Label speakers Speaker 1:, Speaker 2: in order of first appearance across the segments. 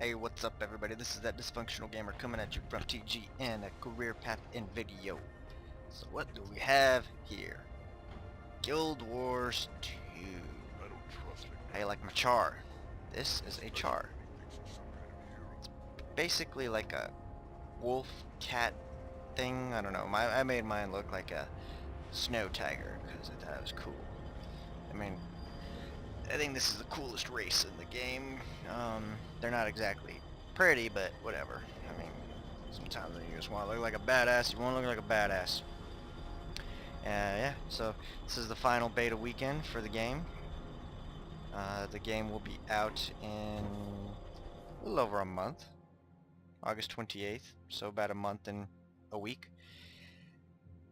Speaker 1: Hey, what's up everybody? This is that Dysfunctional Gamer coming at you from TG and a career path in video. So what do we have here? Guild Wars 2. How you like my Charr? This is a Charr. It's basically like a wolf cat thing. I don't know. I made mine look like a snow tiger because I thought it was cool. I mean, I think this is the coolest race in the game. They're not exactly pretty, but whatever. I mean, sometimes you just want to look like a badass. You want to look like a badass. Yeah, so this is the final beta weekend for the game. The game will be out in a little over a month. August 28th, so about a month and a week.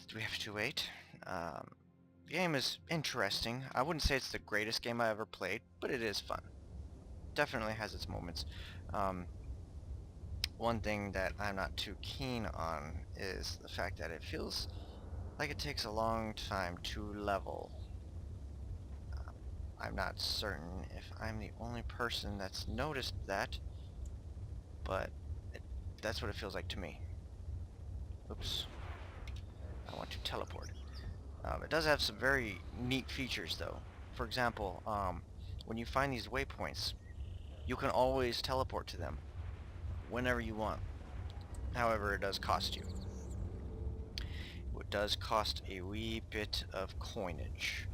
Speaker 1: Do we have to wait? The game is interesting. I wouldn't say it's the greatest game I ever played, but it is fun. Definitely has its moments. One thing that I'm not too keen on is the fact that it feels like it takes a long time to level. I'm not certain if I'm the only person that's noticed that, but that's what it feels like to me. Oops. I want to teleport. It does have some very neat features though. For example, when you find these waypoints, you can always teleport to them whenever you want. However, it does cost you. It does cost a wee bit of coinage.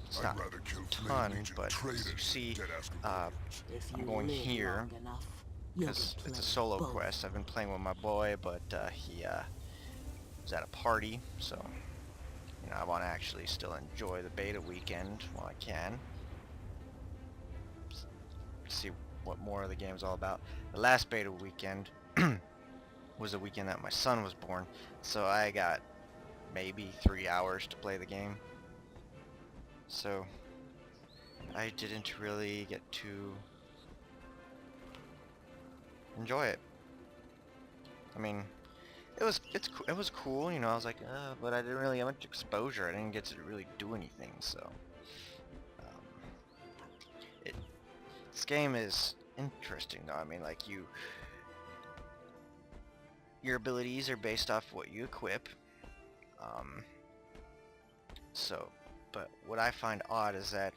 Speaker 1: It's not a ton, but as you see, I'm going here because it's a solo quest. I've been playing with my boy, but he was at a party, so you know, I want to actually still enjoy the beta weekend while I can. See what more of the game's all about. The last beta weekend was the weekend that my son was born, so I got maybe 3 hours to play the game. So I didn't really get to enjoy it. I mean, it was cool, you know. I was like, but I didn't really have much exposure. I didn't get to really do anything. So this game is interesting, though. I mean, like your abilities are based off what you equip. But what I find odd is that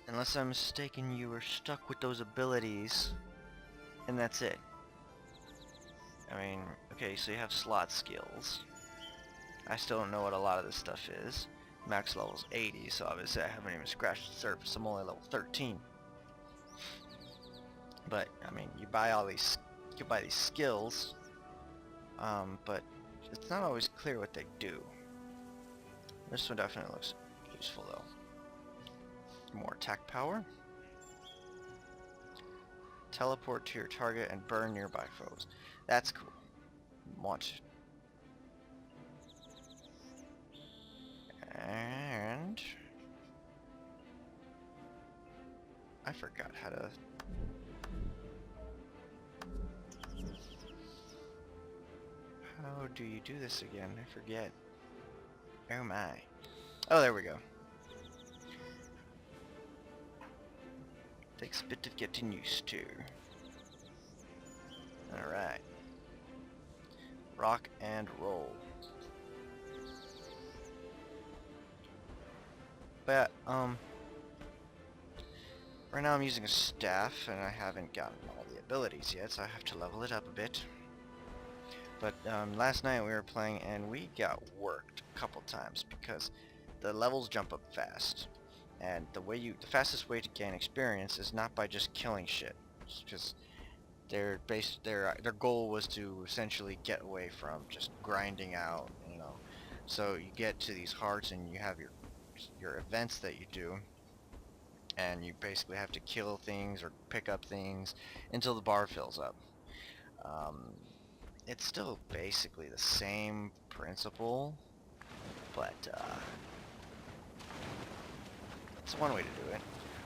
Speaker 1: unless I'm mistaken, you are stuck with those abilities, and that's it. I mean, okay, so you have slot skills. I still don't know what a lot of this stuff is. Max level is 80, so obviously I haven't even scratched the surface. I'm only level 13. But I mean, you buy these skills, but it's not always clear what they do. This one definitely looks useful though. More attack power. Teleport to your target and burn nearby foes. That's cool. Watch. And I forgot how to. How do you do this again? I forget. Oh my. Oh, there we go. Takes a bit of getting used to. Alright. Rock and roll. But, right now I'm using a staff, and I haven't gotten all the abilities yet, so I have to level it up a bit. But, last night we were playing, and we got worked a couple times, because the levels jump up fast. And the fastest way to gain experience is not by just killing shit. Because their goal was to essentially get away from just grinding out, you know. So you get to these hearts and you have your events that you do, and you basically have to kill things or pick up things until the bar fills up. It's still basically the same principle, but it's one way to do it.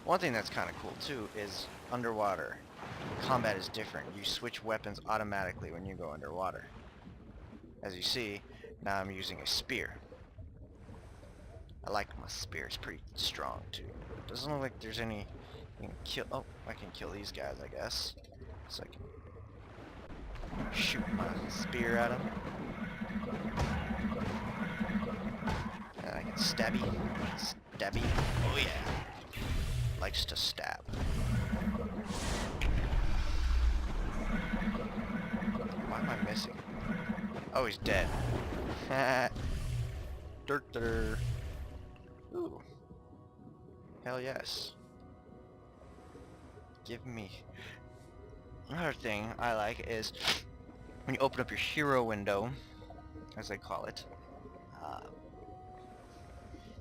Speaker 1: One thing that's kind of cool too is underwater combat is different. You switch weapons automatically when you go underwater. As you see, now I'm using a spear. I like my spear. It's pretty strong too. It doesn't look like there's any You can kill. Oh, I can kill these guys, I guess. So I can shoot my spear at them. And I can stabby. Stabby. Oh yeah. Likes to stab. Why am I missing? Oh, he's dead. Dirt. Ooh. Hell yes. Give me. Another thing I like is when you open up your hero window, as they call it,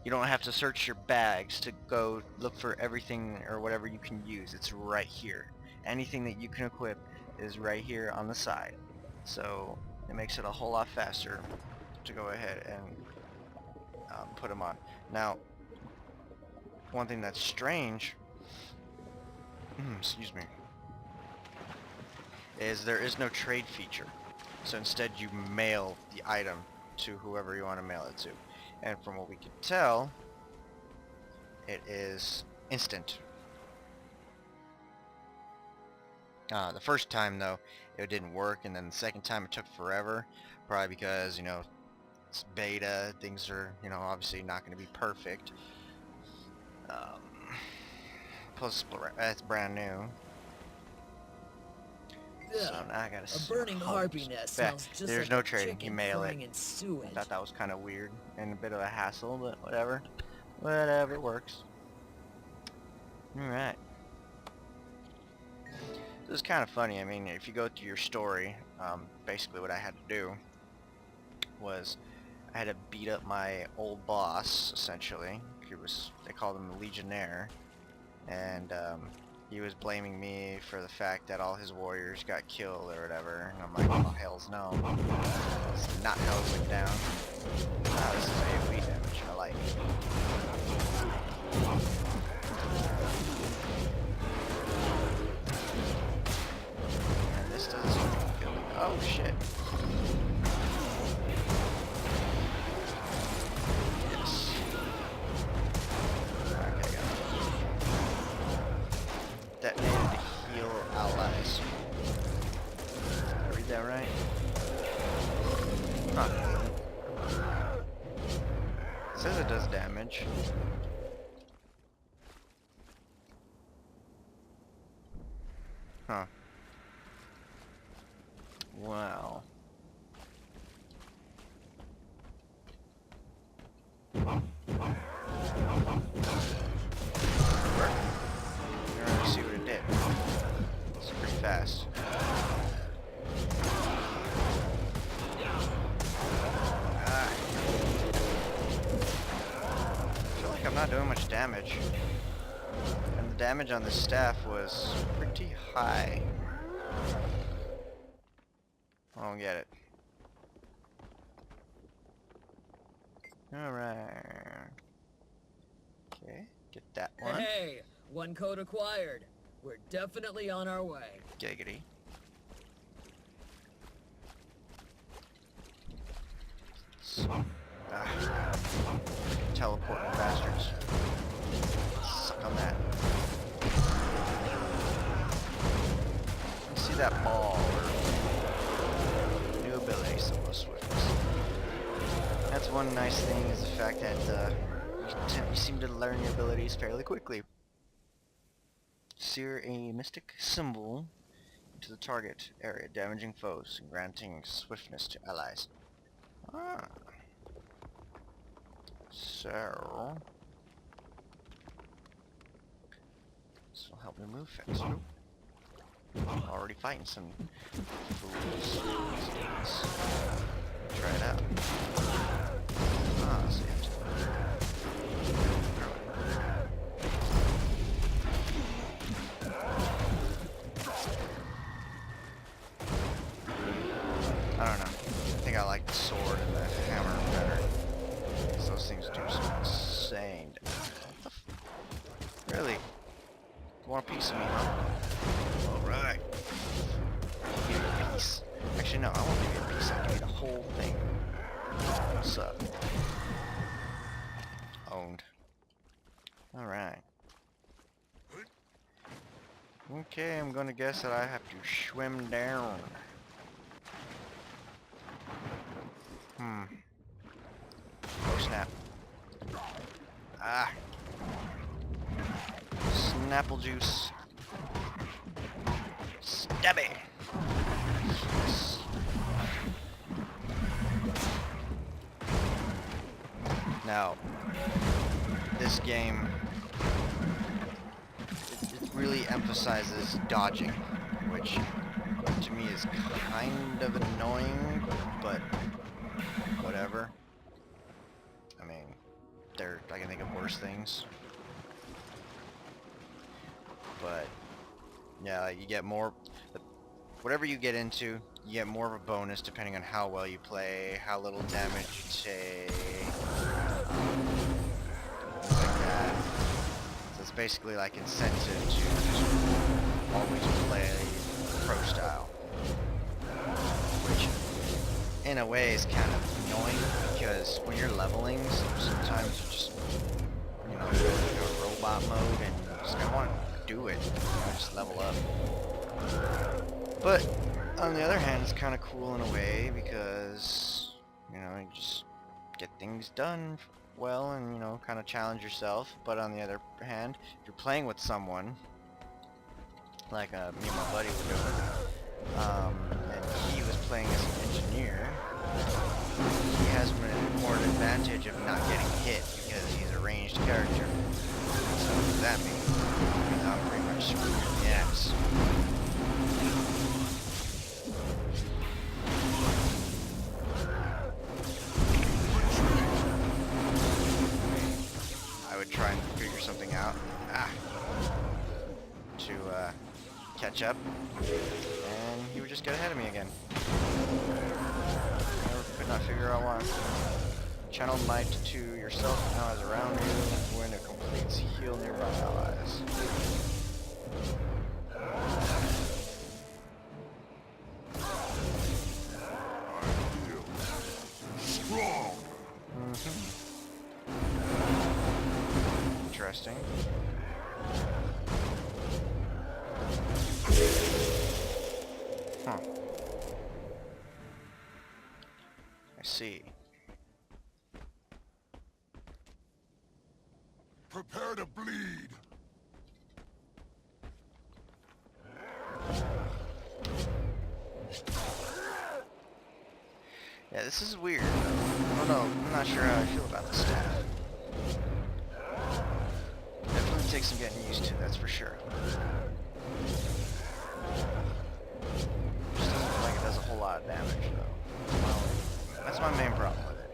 Speaker 1: you don't have to search your bags to go look for everything or whatever you can use. It's right here. Anything that you can equip is right here on the side. So it makes it a whole lot faster to go ahead and put them on. Now, one thing that's strange, excuse me, is there is no trade feature. So instead you mail the item to whoever you want to mail it to. And from what we can tell, it is instant. The first time though, it didn't work, and then the second time it took forever, probably because, you know, it's beta, things are, you know, obviously not going to be perfect. Plus it's brand new. So now I gotta
Speaker 2: a burning harpy nest smells just
Speaker 1: there's
Speaker 2: like
Speaker 1: no
Speaker 2: a
Speaker 1: trading, you
Speaker 2: chicken
Speaker 1: mail it.
Speaker 2: crying in sewage.
Speaker 1: I thought that was kind of weird and a bit of a hassle, but whatever. Whatever works. Alright. This is kind of funny. I mean, if you go through your story, basically what I had to do was I had to beat up my old boss, essentially. They called him the Legionnaire, and he was blaming me for the fact that all his warriors got killed or whatever, and I'm like, oh hells no. That's not how it went down. Ah, this is AoE damage, I like it. And this doesn't seem to be killing. Oh shit. Yes. Okay, got it. Detonated to heal allies. Did I read that right? Huh. It says it does damage. Huh. Wow. Let's see what it did. It's pretty fast. Ah. I feel like I'm not doing much damage. And the damage on the staff was pretty high. I don't get it. Alright. Okay, get that one.
Speaker 2: Hey, one code acquired. We're definitely on our way.
Speaker 1: Giggity. Teleporting bastards. Suck on that. See that ball, or new ability, Solo Swiftness. That's one nice thing, is the fact that you seem to learn your abilities fairly quickly. Sear a mystic symbol into the target area, damaging foes and granting swiftness to allies. Ah. So this will help me move faster. Already fighting some fools. Try it out. Ah, so you have to I don't know. I think I like the sword and the hammer better. Those things do some insane damage. What the f— really? You want a piece of me, huh? Alright. Give you a piece. Actually, no, I won't give you a piece. I'll give you the whole thing. What's up? Owned. Alright. Okay, I'm gonna guess that I have to swim down. Oh snap. Ah. Snapple juice. Stabby. Yes. Now, this game, it really emphasizes dodging, which to me is kind of annoying, but whatever. I mean, I can think of worse things. But yeah, you get more, whatever you get into, you get more of a bonus depending on how well you play, how little damage you take, things like that. So it's basically like incentive to just always play pro style, which in a way is kind of annoying because when you're leveling, sometimes you just, you know, you go into a robot mode and you just kind of want to do it, you know, just level up. But on the other hand, it's kind of cool in a way because, you know, you just get things done well and, you know, kind of challenge yourself. But on the other hand, if you're playing with someone like me and my buddy were doing, and he was playing as an engineer, he has more of an advantage of not getting hit because he's a ranged character. So what does that mean? It means I'm pretty much screwed in the ass. I would try and figure something out to catch up, and he would just get ahead of me again. I could not figure out why. Channel might to yourself and allies around you when it completes heal nearby allies.
Speaker 3: Strong.
Speaker 1: Interesting. Huh. I see.
Speaker 3: Prepare to bleed.
Speaker 1: Yeah, this is weird. I don't know. I'm not sure how I feel about the staff. Definitely takes some getting used to, that's for sure. Just doesn't feel like it does a whole lot of damage, though. Well, that's my main problem with it.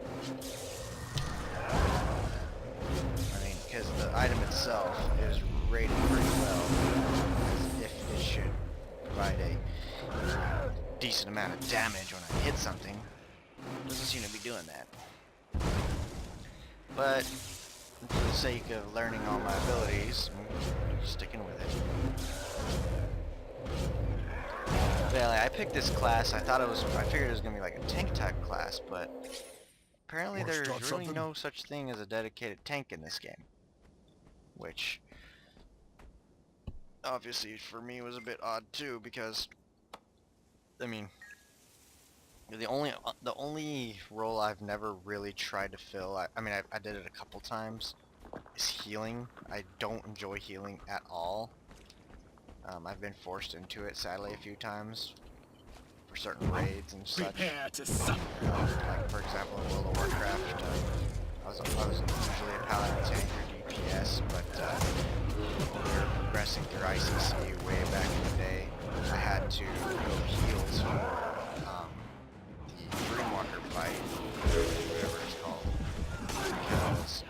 Speaker 1: I mean, because the item itself is rated pretty well, as if it should provide a decent amount of damage when I hit something. It doesn't seem to be doing that. But for the sake of learning all my abilities, I'm sticking with it. But yeah, I picked this class. I figured it was gonna be like a tank type class, but apparently
Speaker 3: Wanna
Speaker 1: there's
Speaker 3: start
Speaker 1: really
Speaker 3: something?
Speaker 1: no such thing as a dedicated tank in this game, which obviously for me was a bit odd too, because I mean, the only role I've never really tried to fill, I mean I did it a couple times, is healing. I don't enjoy healing at all. I've been forced into it sadly a few times for certain raids and such.
Speaker 2: Prepare to suffer.
Speaker 1: Like for example in World of Warcraft, I was usually a paladin tank or DPS, but when we were progressing through ICC way back in the day, I had to go heals for the Dreamwalker fight, whatever it's called, because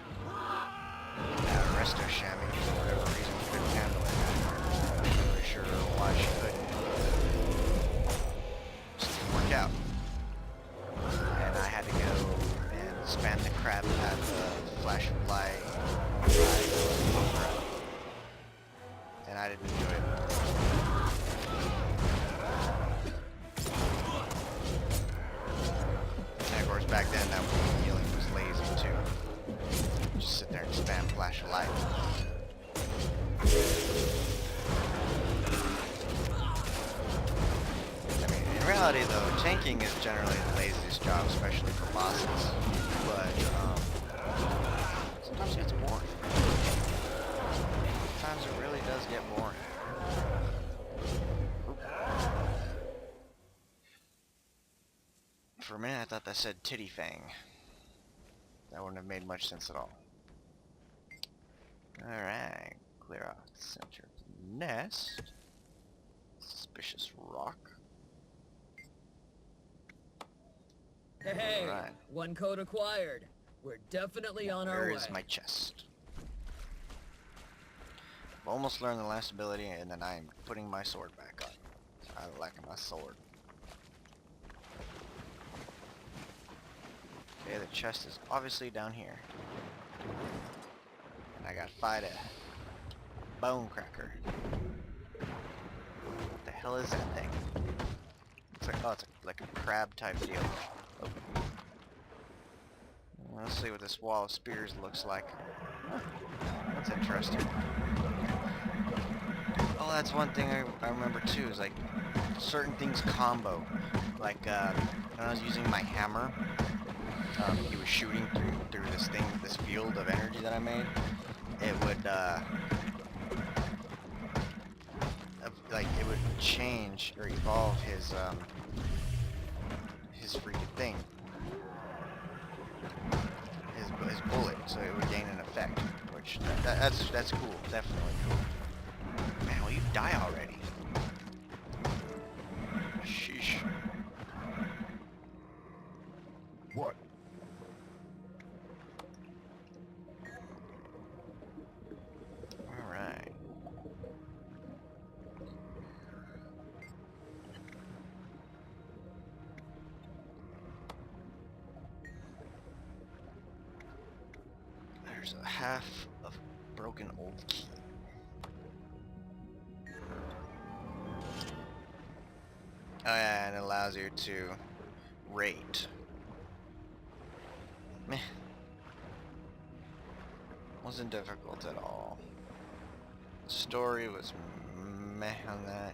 Speaker 1: Resto Shammy, for whatever reason, couldn't handle it. I'm not really sure why she couldn't. Just didn't work out. And I had to go and spam the crap out of Flash of Light, and I didn't enjoy it. In reality though, tanking is generally the laziest job, especially for bosses. But, sometimes it gets boring. Sometimes it really does get boring. Oop. For a minute I thought that said Titty Fang. That wouldn't have made much sense at all. Alright, clear out the center of the nest. Suspicious rock.
Speaker 2: Hey,
Speaker 1: Alright.
Speaker 2: one code acquired. We're definitely on our way.
Speaker 1: Where is my chest? I've almost learned the last ability and then I'm putting my sword back on. I lack my sword. Okay, the chest is obviously down here. And I gotta fight a bone cracker. What the hell is that thing? It's like, oh, it's like a crab type deal. Oh. Let's see what this wall of spears looks like. Huh. That's interesting. Oh, that's one thing I remember too, is like certain things combo. Like when I was using my hammer, he was shooting through this thing, this field of energy that I made. It would like it would change or evolve his freaking thing, his bullet, so it would gain an effect, which that's cool, definitely cool. Man, will you die already? Sheesh.
Speaker 3: What?
Speaker 1: Alright. There's a half of broken old key. Oh yeah, and it allows you to rate. Meh. Wasn't difficult at all. Story was meh on that.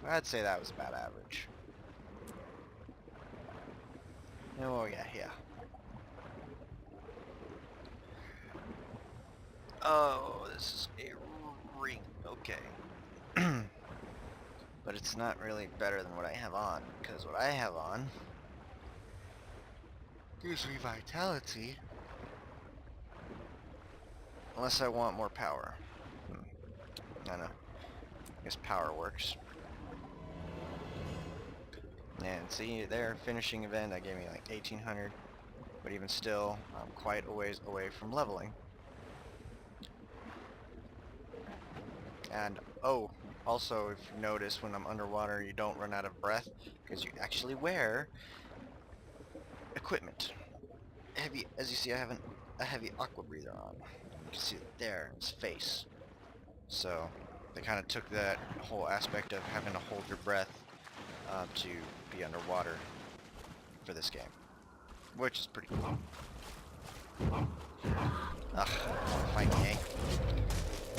Speaker 1: I'd say that was about average. Oh yeah, yeah. Oh, this is a ring. Okay. But it's not really better than what I have on, because what I have on gives me vitality. Unless I want more power. I know. I guess power works. And see there, finishing event, that gave me like 1800. But even still, I'm quite a ways away from leveling. And oh, also if you notice when I'm underwater you don't run out of breath because you actually wear equipment. As you see, I have a heavy aqua breather on. You can see it there, its face. So they kind of took that whole aspect of having to hold your breath to be underwater for this game, which is pretty cool. Ugh, fight me, eh?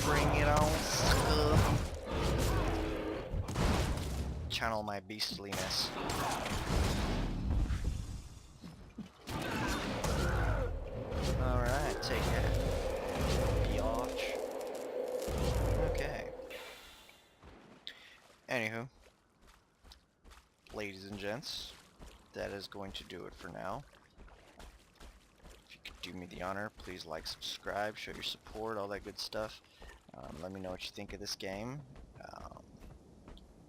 Speaker 1: Bring it on, sucker. Channel my beastliness. Alright, take it. Biatch. Okay. Anywho. Ladies and gents, that is going to do it for now. If you could do me the honor, please like, subscribe, show your support, all that good stuff. Let me know what you think of this game,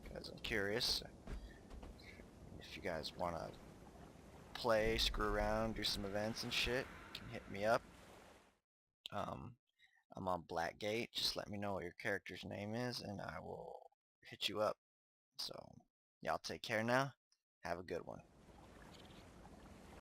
Speaker 1: because I'm curious. If you guys want to play, screw around, do some events and shit, you can hit me up. I'm on Blackgate. Just let me know what your character's name is and I will hit you up. So, y'all take care now. Have a good one.